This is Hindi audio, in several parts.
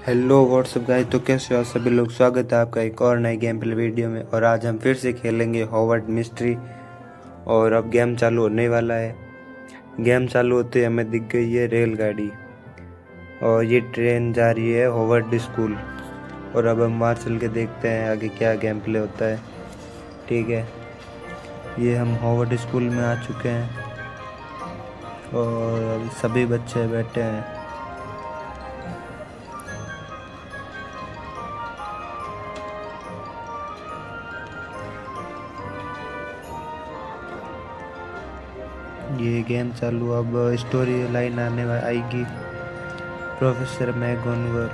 हेलो व्हाट्सअप गाइस, तो कैसे हो आप सभी लोग। स्वागत है आपका एक और नए गेम प्ले वीडियो में। और आज हम फिर से खेलेंगे हॉवर्ड मिस्ट्री। और अब गेम चालू होने वाला है। गेम चालू होते हमें दिख गई है रेलगाड़ी और ये ट्रेन जा रही है हॉवर्ड स्कूल। और अब हम वहाँ चल के देखते हैं आगे क्या गेम प्ले होता है। ठीक है, ये हम हॉवर्ड स्कूल में आ चुके हैं और अभी सभी बच्चे बैठे हैं। ये गेम चालू, अब स्टोरी लाइन आएगी। प्रोफेसर मैगोनगल।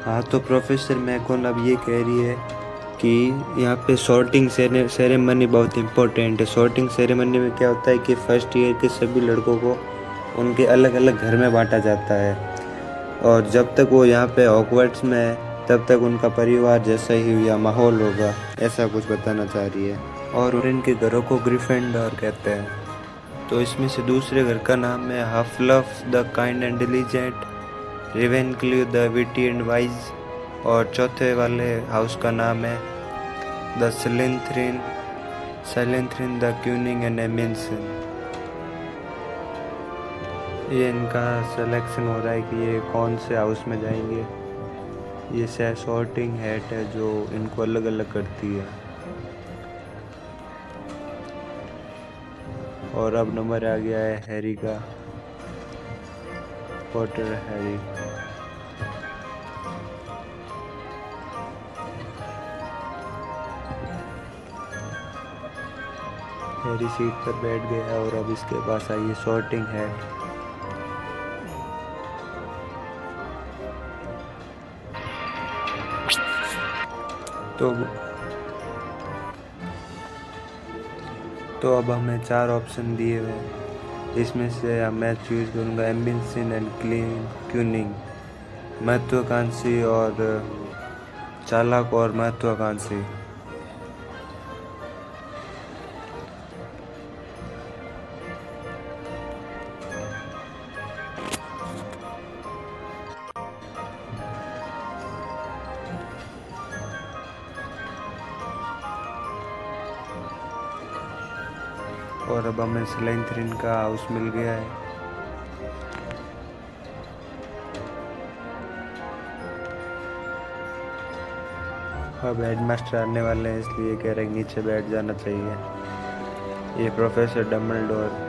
हाँ, तो प्रोफेसर मैगोन अब ये कह रही है कि यहाँ पे सॉर्टिंग सेरेमनी बहुत इम्पोर्टेंट है। सॉर्टिंग सेरेमनी में क्या होता है कि फर्स्ट ईयर के सभी लड़कों को उनके अलग अलग घर में बांटा जाता है। और जब तक वो यहाँ पे हॉगवर्ट्स में है तब तक उनका परिवार जैसा ही या माहौल होगा, ऐसा कुछ बताना चाह रही है। और इनके घरों को ग्रिफिंडोर कहते हैं। तो इसमें से दूसरे घर का नाम है Hufflepuff the kind and diligent, Ravenclaw the witty and wise. और चौथे वाले हाउस का नाम है the Slytherin the cunning and एमिंसन। ये इनका सिलेक्शन हो रहा है कि ये कौन से हाउस में जाएंगे। ये सॉर्टिंग हैट है जो इनको अलग अलग करती है। और अब नंबर आ गया है हैरी का, पॉटर हैरी। हैरी सीट पर बैठ गया और अब इसके पास आई है सॉर्टिंग हैट। तो अब हमें 4 ऑप्शन दिए हुए हैं। इसमें से मैं चूज़ करूँगा एम्बिसन एंड क्यूनिंग, महत्वाकांक्षी और चालाक और महत्वाकांक्षी। और अब हमें स्लाइथरिन का हाउस मिल गया है। अब हेडमास्टर आने वाले हैं इसलिए कह रहे हैं नीचे बैठ जाना चाहिए। ये प्रोफेसर डम्बलडोर।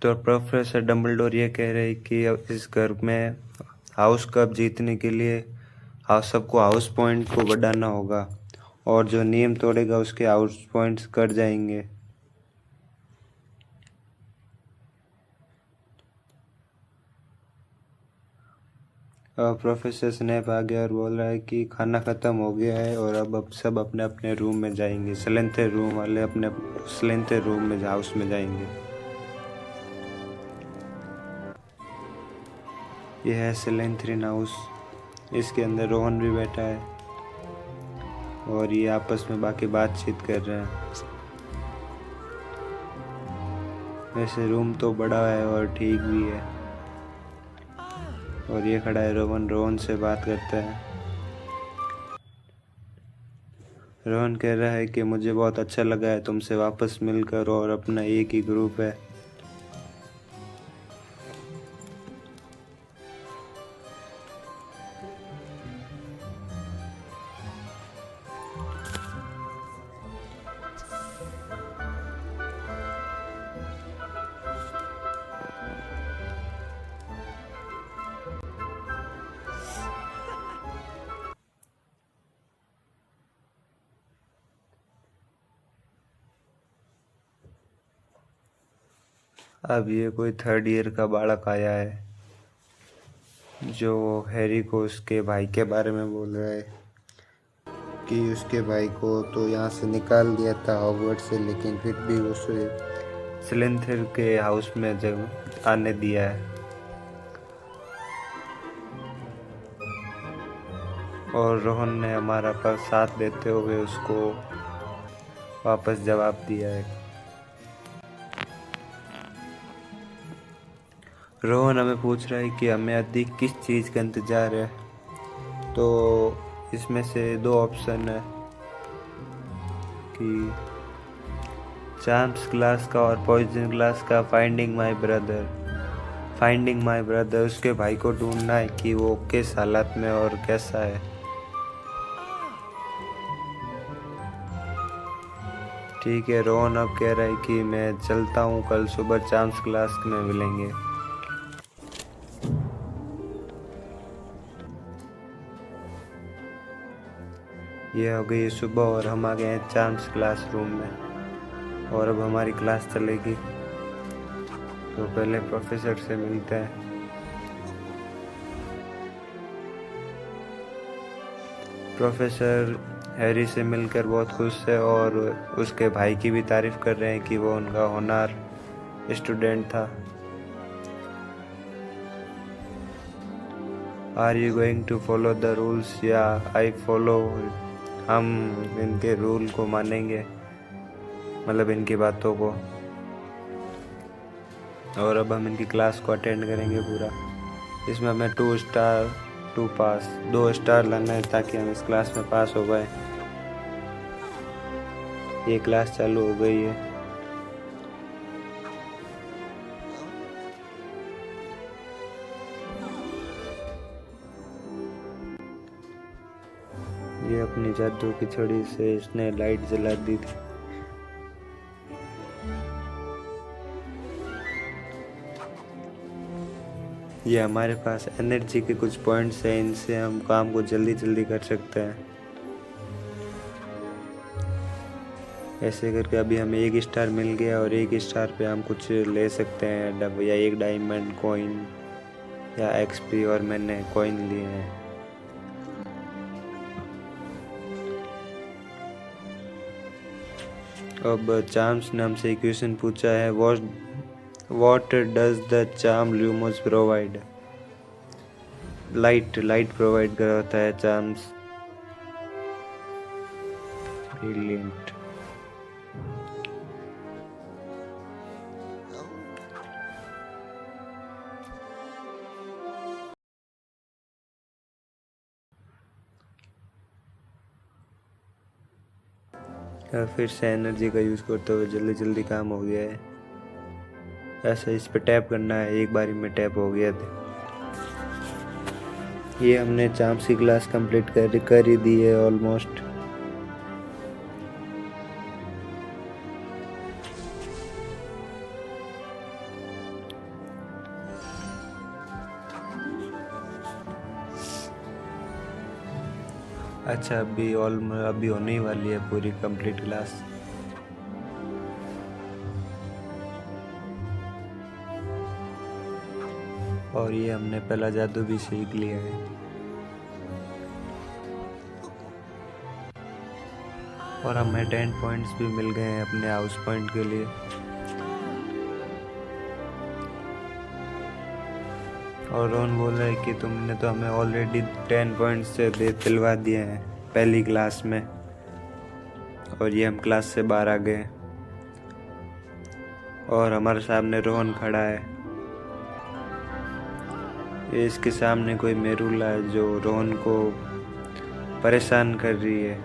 तो प्रोफेसर डम्बलडोर ये कह रहे हैं कि अब इस घर में हाउस कप जीतने के लिए सबको हाउस पॉइंट को बढ़ाना होगा और जो नियम तोड़ेगा उसके हाउस पॉइंट्स कट जाएंगे। प्रोफेसर स्नेप आ गया और बोल रहा है कि खाना ख़त्म हो गया है और अब सब अपने अपने रूम में जाएंगे। स्लेंथर रूम वाले अपने स्लेंथर रूम में हाउस में जाएंगे। यह है स्लेंथरिन हाउस। इसके अंदर रोहन भी बैठा है और ये आपस में बाकी बातचीत कर रहे हैं। वैसे रूम तो बड़ा है और ठीक भी है। और ये खड़ा है रोहन से बात करता है। रोहन कह रहा है कि मुझे बहुत अच्छा लगा है तुमसे वापस मिलकर और अपना एक ही ग्रुप है। अब ये कोई 3rd ईयर का बालक आया है जो हैरी को उसके भाई के बारे में बोल रहा है। कि उसके भाई को तो यहाँ से निकाल दिया था हॉगवर्ट्स से, लेकिन फिर भी उसे स्लिंथर के हाउस में जब आने दिया है। और रोहन ने हमारा पर साथ देते हुए उसको वापस जवाब दिया है। रोहन हमें पूछ रहा है कि हमें अधिक किस चीज़ का इंतज़ार है। तो इसमें से दो ऑप्शन है कि चार्म्स क्लास का और पॉइजन क्लास का। फाइंडिंग माय ब्रदर उसके भाई को ढूंढना है कि वो किस हालत में और कैसा है। ठीक है, रोहन अब कह रहा है कि मैं चलता हूँ, कल सुबह चार्म्स क्लास में मिलेंगे। ये हो गई सुबह और हम आ गए हैं चार्म्स क्लासरूम में और अब हमारी क्लास चलेगी। तो पहले प्रोफेसर से मिलते हैं। प्रोफेसर हैरी से मिलकर बहुत खुश है और उसके भाई की भी तारीफ कर रहे हैं कि वो उनका होनहार स्टूडेंट था। Are you going to follow the rules? या आई फॉलो। हम इनके रूल को मानेंगे, मतलब इनकी बातों को, और अब हम इनकी क्लास को अटेंड करेंगे पूरा। इसमें हमें 2 स्टार 2 पास 2 स्टार लाना है ताकि हम इस क्लास में पास हो गए। ये क्लास चालू हो गई है। ये अपनी जादू की छड़ी से इसने लाइट जला दी थी। ये हमारे पास एनर्जी के कुछ पॉइंट्स हैं, इनसे हम काम को जल्दी जल्दी कर सकते हैं। ऐसे करके अभी हमें 1 स्टार मिल गया और 1 स्टार पे हम कुछ ले सकते हैं, या 1 डायमंड कॉइन या एक्सपी, और मैंने कॉइन लिए हैं। अब चार्म्स ने हमसे एक क्वेश्चन पूछा है, what does the charm Lumos provide? Light provide करता है चार्म्स। ब्रिलियंट। फिर से एनर्जी का यूज़ करते हुए जल्दी जल्दी काम हो गया है। ऐसा इस पे टैप करना है, एक बारी में टैप हो गया था। ये हमने चार्म्स की क्लास कंप्लीट कर ही दी है ऑलमोस्ट। अच्छा, अभी होने ही वाली है पूरी कंप्लीट क्लास। और ये हमने पहला जादू भी सीख लिया है। और हमें 10 पॉइंट्स भी मिल गए हैं अपने हाउस पॉइंट के लिए। और रोहन बोल रहा है कि तुमने तो हमें ऑलरेडी 10 पॉइंट्स से दिलवा दिए हैं पहली क्लास में, और ये हम क्लास से बाहर आ गए और हमारे सामने रोहन खड़ा है। इसके सामने कोई मेरुला है जो रोहन को परेशान कर रही है,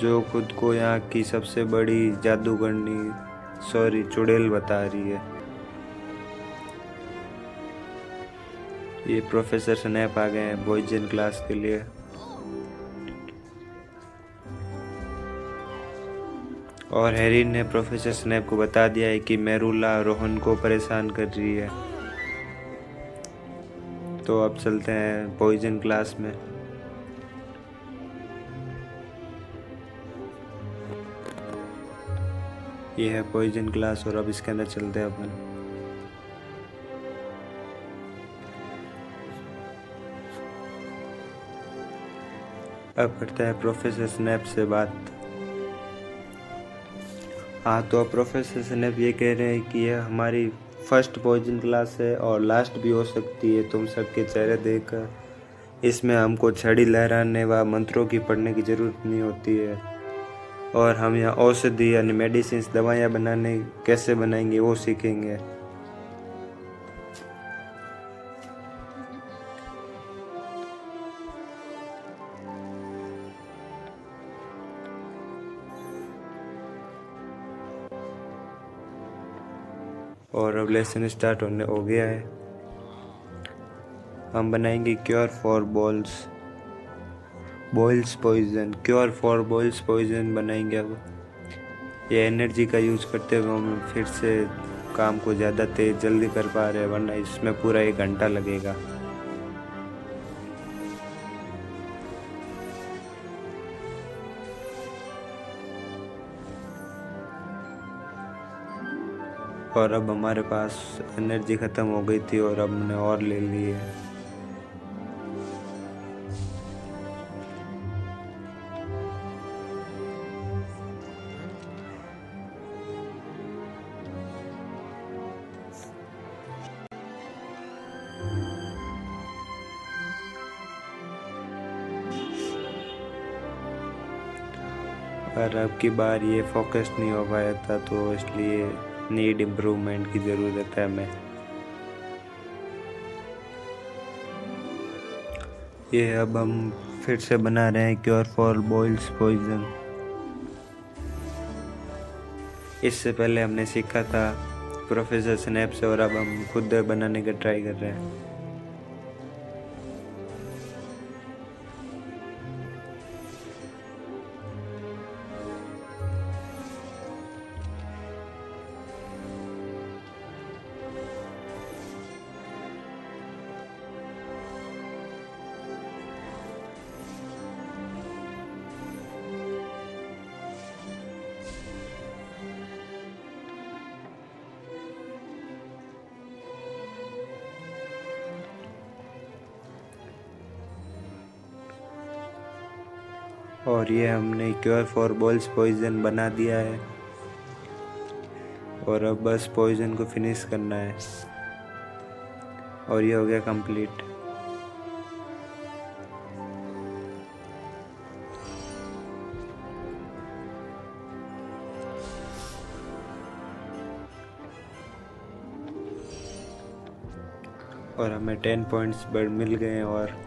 जो खुद को यहाँ की सबसे बड़ी चुड़ैल बता रही है। ये प्रोफेसर स्नैप आ गए हैं पॉइजन क्लास के लिए। और हैरी ने प्रोफेसर स्नैप को बता दिया है कि मेरुला रोहन को परेशान कर रही है। तो अब चलते हैं पॉइजन क्लास में। ये है पॉइजन क्लास और अब इसके अंदर चलते हैं अपन। अब करता है प्रोफेसर स्नैप से बात। हाँ, तो प्रोफेसर स्नैप ये कह रहे हैं कि यह हमारी फर्स्ट पॉइजन क्लास है और लास्ट भी हो सकती है तुम सबके चेहरे देखकर। इसमें हमको छड़ी लहराने व मंत्रों की पढ़ने की ज़रूरत नहीं होती है और हम यहाँ औषधि यानी मेडिसिन दवाइयाँ बनाने कैसे बनाएंगे वो सीखेंगे। और अब लेसन स्टार्ट होने हो गया है। हम बनाएंगे cure for boils poison, cure for boils poison बनाएंगे। अब ये एनर्जी का यूज़ करते हुए हम फिर से काम को ज़्यादा तेज जल्दी कर पा रहे हैं, वरना इसमें पूरा 1 घंटा लगेगा। और अब हमारे पास एनर्जी ख़त्म हो गई थी और अब हमने और ले ली है। और अब की बार ये फोकस नहीं हो पाया था, तो इसलिए नीड इम्प्रूवमेंट की ज़रूरत है हमें। ये अब हम फिर से बना रहे हैं क्योर फॉर बॉयल्स पॉइजन। इससे पहले हमने सीखा था प्रोफेसर स्नैप से और अब हम खुद बनाने का ट्राई कर रहे हैं। और ये हमने क्योर फॉर बॉयल्स पॉइजन बना दिया है और अब बस पॉइजन को फिनिश करना है और ये हो गया कंप्लीट। और हमें 10 पॉइंट्स बढ़ मिल गए हैं।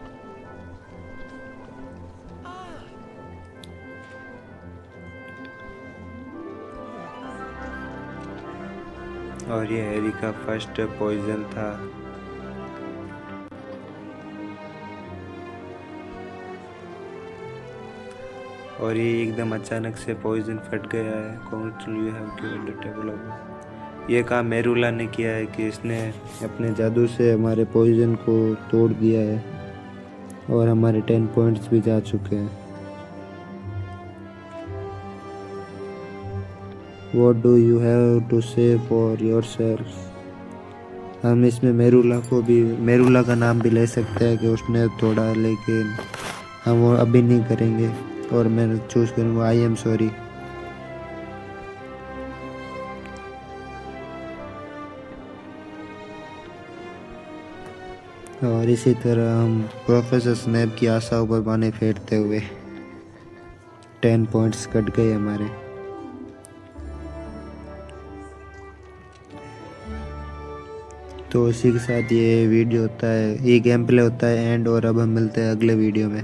और ये हैरी का फर्स्ट पॉइजन था। और ये एकदम अचानक से पॉइजन फट गया है। You have given the table of. ये काम मेरुला ने किया है कि इसने अपने जादू से हमारे पॉइजन को तोड़ दिया है और हमारे 10 पॉइंट्स भी जा चुके हैं। What do you have to say for yourself? हम इसमें मेरुला का नाम भी ले सकते हैं कि उसने तोड़ा, लेकिन हम वो अभी नहीं करेंगे और मैं चूज़ करूँगा आई एम सॉरी। और इसी तरह हम प्रोफेसर स्नैप की आशाओं पर पानी फेरते हुए 10 पॉइंट्स कट गए हमारे। तो इसी के साथ ये वीडियो होता है, ये गेम प्ले होता है एंड। और अब हम मिलते हैं अगले वीडियो में।